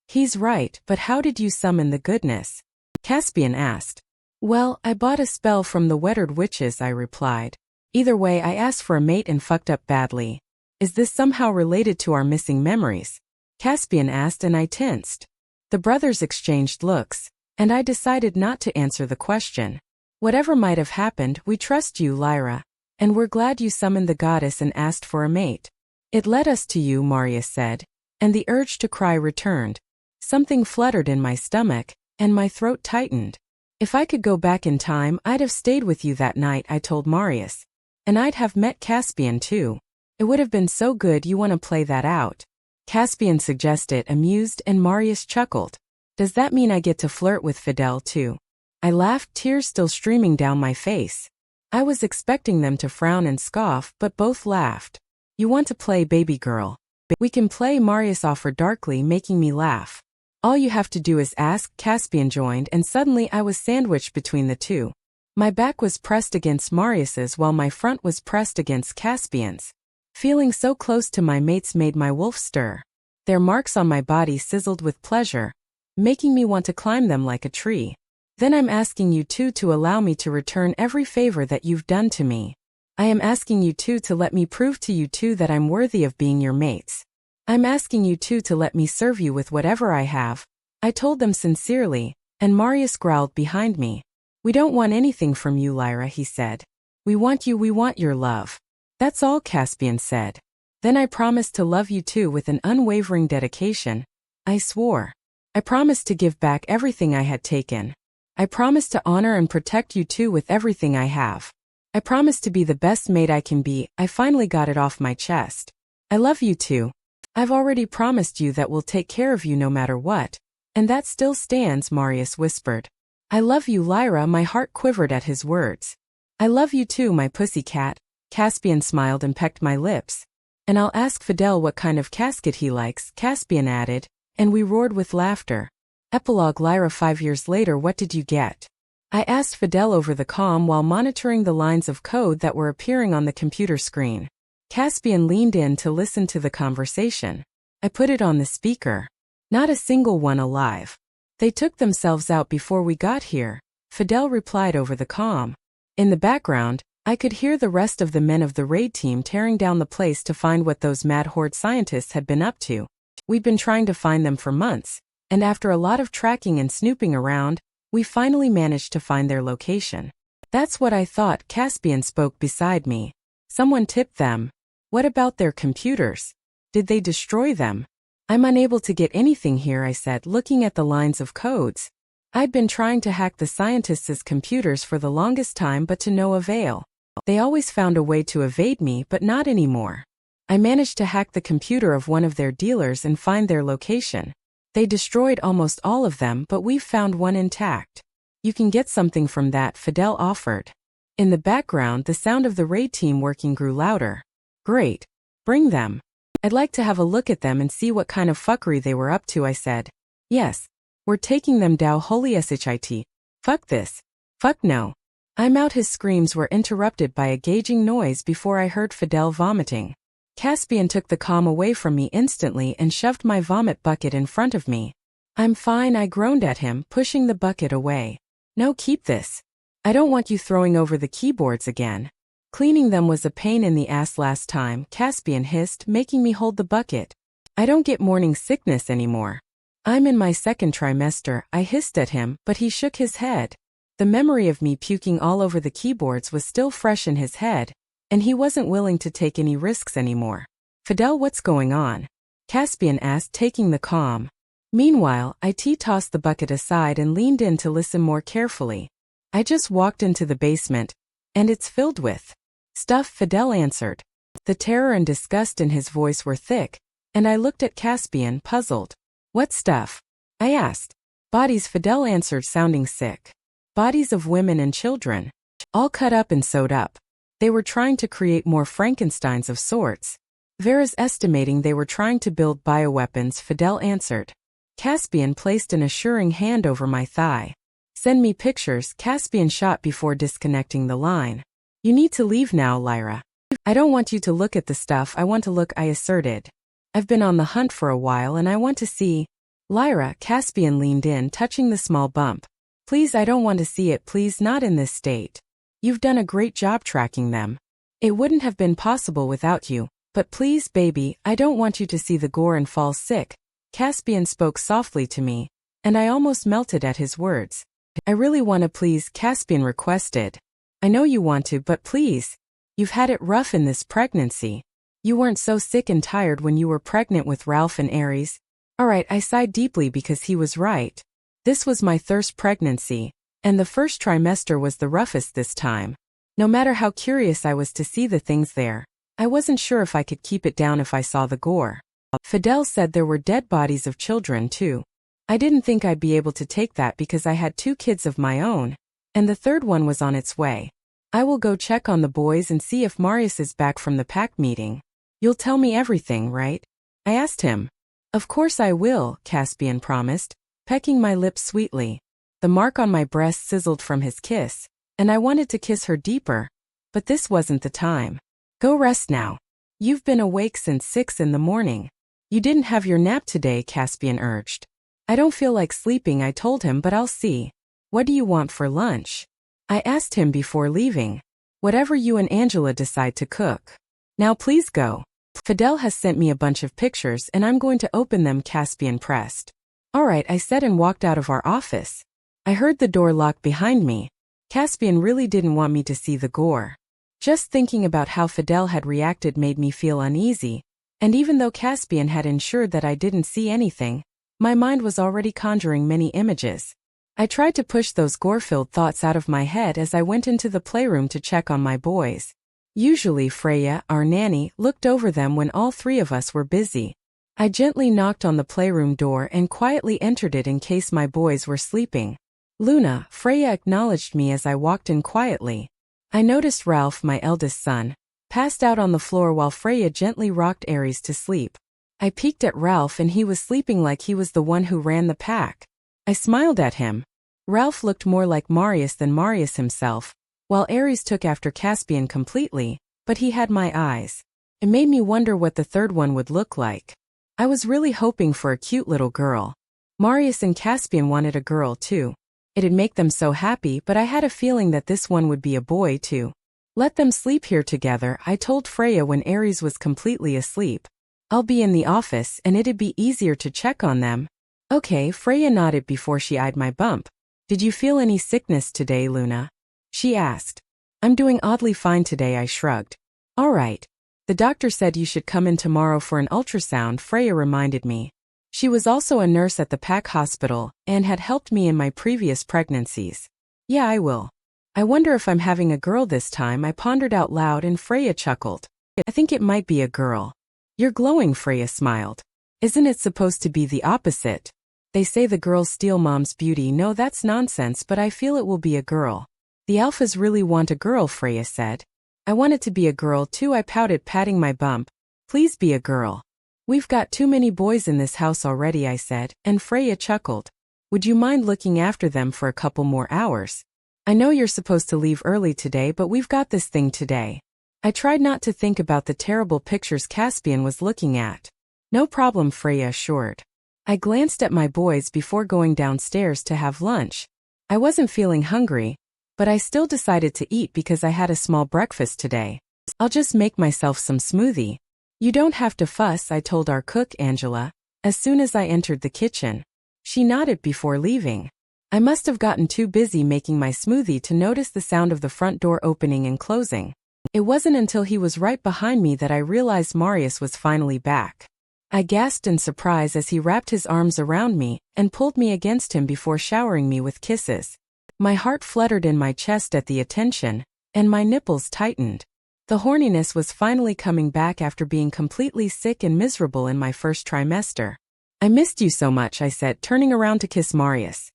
He's right, but how did you summon the goodness? Caspian asked. Well, I bought a spell from the Weathered Witches, I replied. Either way, I asked for a mate and fucked up badly. Is this somehow related to our missing memories? Caspian asked, and I tensed. The brothers exchanged looks, and I decided not to answer the question. Whatever might have happened, we trust you, Lyra, and we're glad you summoned the goddess and asked for a mate. It led us to you, Marius said, and the urge to cry returned. Something fluttered in my stomach, and my throat tightened. If I could go back in time, I'd have stayed with you that night, I told Marius. And I'd have met Caspian too. It would have been so good. You want to play that out? Caspian suggested, amused, and Marius chuckled. Does that mean I get to flirt with Fidel too? I laughed, tears still streaming down my face. I was expecting them to frown and scoff, but both laughed. You want to play, baby girl? We can play, Marius offered darkly, making me laugh. All you have to do is ask. Caspian joined, and suddenly I was sandwiched between the two. My back was pressed against Marius's while my front was pressed against Caspian's. Feeling so close to my mates made my wolf stir. Their marks on my body sizzled with pleasure, making me want to climb them like a tree. Then I'm asking you two to allow me to return every favor that you've done to me. I am asking you two to let me prove to you two that I'm worthy of being your mates. I'm asking you two to let me serve you with whatever I have. I told them sincerely, and Marius growled behind me. We don't want anything from you, Lyra, he said. We want you, we want your love. That's all, Caspian said. Then I promised to love you two with an unwavering dedication. I swore. I promised to give back everything I had taken. I promised to honor and protect you two with everything I have. I promised to be the best mate I can be. I finally got it off my chest. I love you two. I've already promised you that we'll take care of you no matter what. And that still stands, Marius whispered. I love you, Lyra. My heart quivered at his words. I love you too, my pussycat. Caspian smiled and pecked my lips. And I'll ask Fidel what kind of casket he likes, Caspian added, and we roared with laughter. Epilogue. Lyra. 5 years later, what did you get? I asked Fidel over the comm while monitoring the lines of code that were appearing on the computer screen. Caspian leaned in to listen to the conversation. I put it on the speaker. Not a single one alive. They took themselves out before we got here, Fidel replied over the comm. In the background, I could hear the rest of the men of the raid team tearing down the place to find what those mad horde scientists had been up to. We'd been trying to find them for months, and after a lot of tracking and snooping around, we finally managed to find their location. That's what I thought. Caspian spoke beside me. Someone tipped them. What about their computers? Did they destroy them? I'm unable to get anything here, I said, looking at the lines of codes. I'd been trying to hack the scientists' computers for the longest time, but to no avail. They always found a way to evade me, but not anymore. I managed to hack the computer of one of their dealers and find their location. They destroyed almost all of them, but we've found one intact. You can get something from that, Fidel offered. In the background, the sound of the raid team working grew louder. Great. Bring them. I'd like to have a look at them and see what kind of fuckery they were up to, I said. Yes. We're taking them down. Holy shit. Fuck this. Fuck no. I'm out. His screams were interrupted by a gauging noise before I heard Fidel vomiting. Caspian took the comm away from me instantly and shoved my vomit bucket in front of me. I'm fine, I groaned at him, pushing the bucket away. No, keep this. I don't want you throwing over the keyboards again. Cleaning them was a pain in the ass last time, Caspian hissed, making me hold the bucket. I don't get morning sickness anymore. I'm in my second trimester, I hissed at him, but he shook his head. The memory of me puking all over the keyboards was still fresh in his head, and he wasn't willing to take any risks anymore. Fidel, what's going on? Caspian asked, taking the comm. Meanwhile, I tossed the bucket aside and leaned in to listen more carefully. I just walked into the basement, And it's filled with stuff, Fidel answered. The terror and disgust in his voice were thick, and I looked at Caspian, puzzled. What stuff? I asked. Bodies, Fidel answered, sounding sick. Bodies of women and children. All cut up and sewed up. They were trying to create more Frankensteins of sorts. Vera's estimating they were trying to build bioweapons, Fidel answered. Caspian placed an assuring hand over my thigh. Send me pictures, Caspian shot before disconnecting the line. You need to leave now, Lyra. I don't want you to look at the stuff, I want to look, I asserted. I've been on the hunt for a while and I want to see. Lyra, Caspian leaned in, touching the small bump. Please, I don't want to see it, please, not in this state. You've done a great job tracking them. It wouldn't have been possible without you, but please, baby, I don't want you to see the gore and fall sick. Caspian spoke softly to me, and I almost melted at his words. I really want to, please, Caspian requested. I know you want to, but please. You've had it rough in this pregnancy. You weren't so sick and tired when you were pregnant with Ralph and Aries. Alright, I sighed deeply because he was right. This was my thirst pregnancy, and the first trimester was the roughest this time. No matter how curious I was to see the things there, I wasn't sure if I could keep it down if I saw the gore. Fidel said there were dead bodies of children too. I didn't think I'd be able to take that because I had 2 kids of my own, and the third one was on its way. I will go check on the boys and see if Marius is back from the pact meeting. You'll tell me everything, right? I asked him. Of course I will, Caspian promised, pecking my lips sweetly. The mark on my breast sizzled from his kiss, and I wanted to kiss her deeper, but this wasn't the time. Go rest now. You've been awake since 6 in the morning. You didn't have your nap today, Caspian urged. I don't feel like sleeping, I told him, but I'll see. What do you want for lunch? I asked him before leaving. Whatever you and Angela decide to cook. Now please go. Fidel has sent me a bunch of pictures and I'm going to open them, Caspian pressed. Alright, I said and walked out of our office. I heard the door lock behind me. Caspian really didn't want me to see the gore. Just thinking about how Fidel had reacted made me feel uneasy, and even though Caspian had ensured that I didn't see anything, my mind was already conjuring many images. I tried to push those gore-filled thoughts out of my head as I went into the playroom to check on my boys. Usually Freya, our nanny, looked over them when all 3 of us were busy. I gently knocked on the playroom door and quietly entered it in case my boys were sleeping. Luna, Freya acknowledged me as I walked in quietly. I noticed Ralph, my eldest son, passed out on the floor while Freya gently rocked Aries to sleep. I peeked at Ralph and he was sleeping like he was the one who ran the pack. I smiled at him. Ralph looked more like Marius than Marius himself, while Aries took after Caspian completely, but he had my eyes. It made me wonder what the third one would look like. I was really hoping for a cute little girl. Marius and Caspian wanted a girl too. It'd make them so happy, but I had a feeling that this one would be a boy too. Let them sleep here together, I told Freya when Aries was completely asleep. I'll be in the office and it'd be easier to check on them. Okay, Freya nodded before she eyed my bump. Did you feel any sickness today, Luna? She asked. I'm doing oddly fine today, I shrugged. Alright. The doctor said you should come in tomorrow for an ultrasound, Freya reminded me. She was also a nurse at the Pact hospital and had helped me in my previous pregnancies. Yeah, I will. I wonder if I'm having a girl this time, I pondered out loud and Freya chuckled. I think it might be a girl. You're glowing, Freya smiled. Isn't it supposed to be the opposite? They say the girls steal mom's beauty. No, that's nonsense, but I feel it will be a girl. The alphas really want a girl, Freya said. I want it to be a girl too, I pouted, patting my bump. Please be a girl. We've got too many boys in this house already, I said, and Freya chuckled. Would you mind looking after them for a couple more hours? I know you're supposed to leave early today, but we've got this thing today. I tried not to think about the terrible pictures Caspian was looking at. No problem, Freya assured. I glanced at my boys before going downstairs to have lunch. I wasn't feeling hungry, but I still decided to eat because I had a small breakfast today. I'll just make myself some smoothie. You don't have to fuss, I told our cook, Angela, as soon as I entered the kitchen. She nodded before leaving. I must have gotten too busy making my smoothie to notice the sound of the front door opening and closing. It wasn't until he was right behind me that I realized Marius was finally back. I gasped in surprise as he wrapped his arms around me and pulled me against him before showering me with kisses. My heart fluttered in my chest at the attention, and my nipples tightened. The horniness was finally coming back after being completely sick and miserable in my first trimester. I missed you so much, I said, turning around to kiss Marius.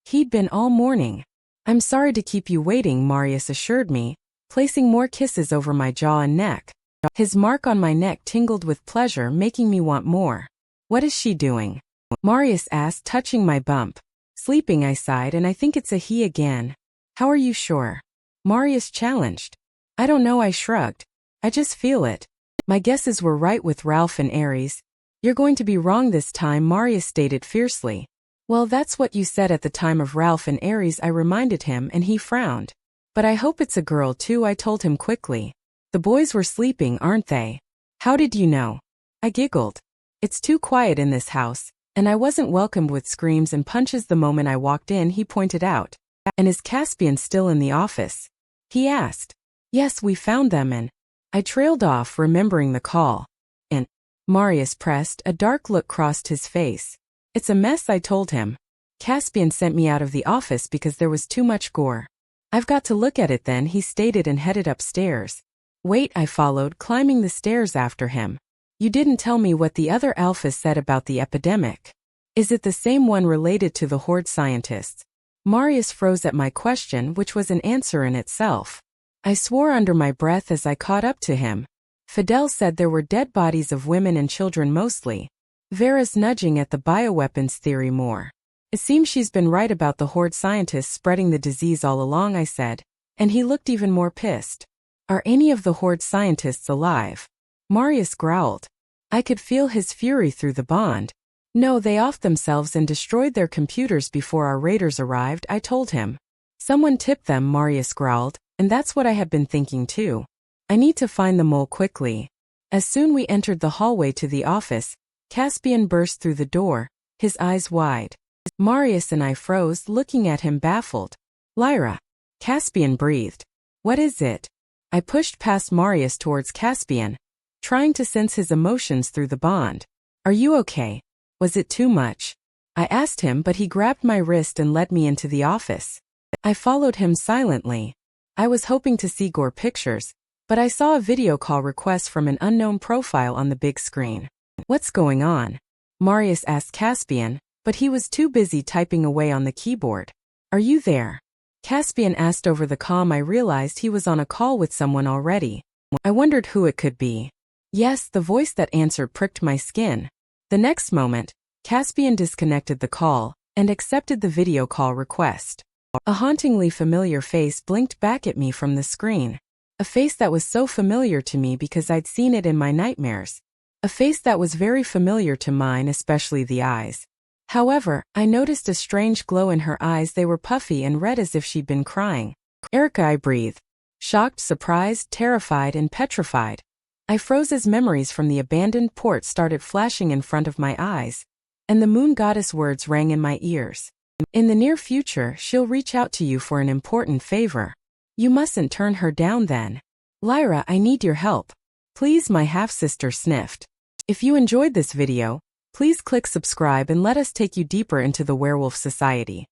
He'd been all morning. I'm sorry to keep you waiting, Marius assured me, placing more kisses over my jaw and neck. His mark on my neck tingled with pleasure, making me want more. What is she doing? Marius asked, touching my bump. Sleeping, I sighed, and I think it's a he again. How are you sure? Marius challenged. I don't know, I shrugged. I just feel it. My guesses were right with Ralph and Aries. You're going to be wrong this time, Marius stated fiercely. Well, that's what you said at the time of Ralph and Aries, I reminded him, and he frowned. But I hope it's a girl too, I told him quickly. The boys were sleeping, aren't they? How did you know? I giggled. It's too quiet in this house, and I wasn't welcomed with screams and punches the moment I walked in, he pointed out. And is Caspian still in the office? He asked. Yes, we found them and I trailed off, remembering the call. And Marius pressed, a dark look crossed his face. It's a mess, I told him. Caspian sent me out of the office because there was too much gore. I've got to look at it then, he stated and headed upstairs. Wait, I followed, climbing the stairs after him. You didn't tell me what the other alphas said about the epidemic. Is it the same one related to the Horde scientists? Marius froze at my question, which was an answer in itself. I swore under my breath as I caught up to him. Fidel said there were dead bodies of women and children mostly. Vera's nudging at the bioweapons theory more. It seems she's been right about the Horde scientists spreading the disease all along, I said, and he looked even more pissed. Are any of the Horde scientists alive? Marius growled. I could feel his fury through the bond. No, they offed themselves and destroyed their computers before our raiders arrived, I told him. Someone tipped them, Marius growled, and that's what I have been thinking too. I need to find the mole quickly. As soon we entered the hallway to the office, Caspian burst through the door, his eyes wide. Marius and I froze, looking at him baffled. Lyra. Caspian breathed. What is it? I pushed past Marius towards Caspian, trying to sense his emotions through the bond. Are you okay? Was it too much? I asked him, but he grabbed my wrist and led me into the office. I followed him silently. I was hoping to see gore pictures, but I saw a video call request from an unknown profile on the big screen. What's going on? Marius asked Caspian, but he was too busy typing away on the keyboard. Are you there? Caspian asked over the comm. I realized he was on a call with someone already. I wondered who it could be. Yes, the voice that answered pricked my skin. The next moment, Caspian disconnected the call and accepted the video call request. A hauntingly familiar face blinked back at me from the screen. A face that was so familiar to me because I'd seen it in my nightmares. A face that was very familiar to mine, especially the eyes. However, I noticed a strange glow in her eyes. They were puffy and red as if she'd been crying. Arika, I breathed. Shocked, surprised, terrified, and petrified. I froze as memories from the abandoned port started flashing in front of my eyes, and the moon goddess words rang in my ears. In the near future, she'll reach out to you for an important favor. You mustn't turn her down then. Lyra, I need your help. Please, my half-sister sniffed. If you enjoyed this video, please click subscribe and let us take you deeper into the werewolf society.